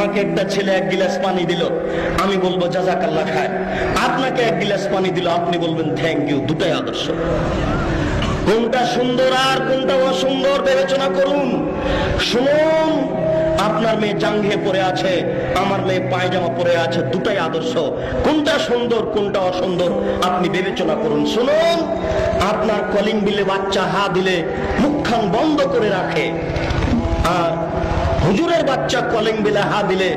আমাকে একটা ছেলে এক গিলাস পানি দিল, আমি বলবো জাযাকাল্লাহ খায়। আপনাকে এক গিলাস পানি দিল, আপনি বলবেন থ্যাংক ইউ। দুটাই আদর্শ। কোনটা সুন্দর আর কোনটা অসুন্দর বিবেচনা করুন। শুনুন, আপনার মেয়ে জাঙ্ঘিয়ে পড়ে আছে, আমার মেয়ে পায়জামা পরে আছে, দুটাই আদর্শ। কোনটা সুন্দর কোনটা অসুন্দর আপনি বিবেচনা করুন। শুনুন, আপনার কলিং বিলে বাচ্চা হা দিলে মুখখান বন্ধ করে রাখে, আর হুজুরের বাচ্চা কলিং বিলে হা দিলে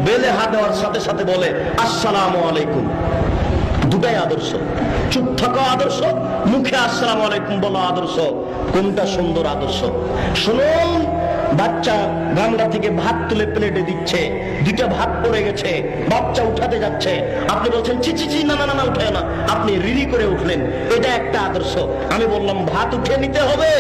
বেলে হা দেওয়ার সাথে সাথে বলে আসসালামু আলাইকুম। দুটাই আদর্শ। চুপ থাকা আদর্শ, মুখে আসসালামু আলাইকুম বলা আদর্শ। কোনটা সুন্দর আদর্শ? শুনুন, বাচ্চা গামলা থেকে ভাত তুলে প্লেটে দিচ্ছে, দুইটা ভাত পড়ে গেছে, বাচ্চা উঠাতে যাচ্ছে, আপনি বলছেন ছি ছি ছি, না না না উঠে না, আপনি রিরি করে উঠলেন, এটা একটা আদর্শ। আমি বললাম ভাত উঠে নিতে হবে,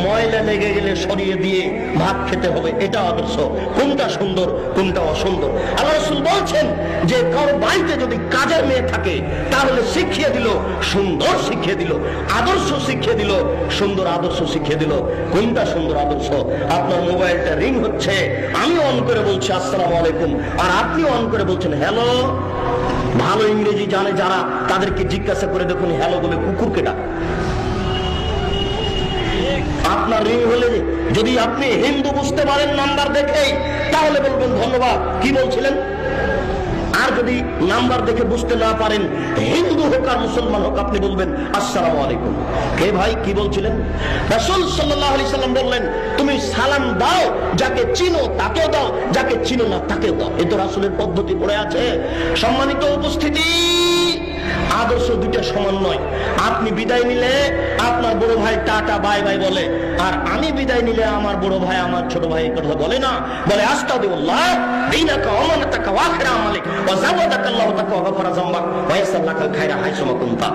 ময়লা লেগে গেলে সরিয়ে দিয়ে ভাত খেতে হবে, এটা আদর্শ। কোনটা সুন্দর কোনটা অসুন্দর? আল্লাহ রাসূল বলছেন যে কারো বাড়িতে যদি কাজের মেয়ে থাকে তাহলে শিখিয়ে দিল, সুন্দর শিখিয়ে দিল, আদর্শ শিখিয়ে দিল, সুন্দর আদর্শ শিখিয়ে দিল। কোনটা সুন্দর আদর্শ? আপনার মোবাইলটা রিং হচ্ছে, আমি অন করে বলছি আসসালামু আলাইকুম, আর আপনি অন করে বলছেন হ্যালো। ভালো ইংরেজি জানে যারা, তাদেরকে জিজ্ঞাসা করে দেখুন হ্যালো বলে কুকুরকে ডাক। আপনার রিং হলে যদি আপনি হিন্দু বুঝতে পারেন নাম্বার দেখেই, তাহলে বলবেন ধন্যবাদ, কি বলছিলেন। আর যদি নাম্বার দেখে বুঝতে না পারেন, হিন্দু হোক আর মুসলমান হোক, আপনি বলবেন আসসালামু আলাইকুম। কে ভাই কি বলছিলেন? রাসূল সাল্লাল্লাহু আলাইহি সাল্লাম বললেন তুমি সালাম দাও, যাকে চিনো তাকেও দাও, যাকে চিনো না তাকেও দাও। এ তো রাসূলের পদ্ধতি পড়ে আছে। সম্মানিত উপস্থিতি, আদর্শ দুইটা সমান নয়। আপনি বিদায় নিলে আপনার বড় ভাই টাটা বাই বাই বলে, আর আমি বিদায় নিলে আমার বড় ভাই আমার ছোট ভাই কথা বলে না, বলে আস্তাগফিরুল্লাহ দীনাকা ওয়া আমানাতাকা ওয়া আখিরা আমালিক ওয়া যাওয়াদাকাল্লাহু তাকা ওয়া গাফারা যামবাক ওয়া ইয়াসসাল্লাকাল খায়রা হাইসুমা কুনতা।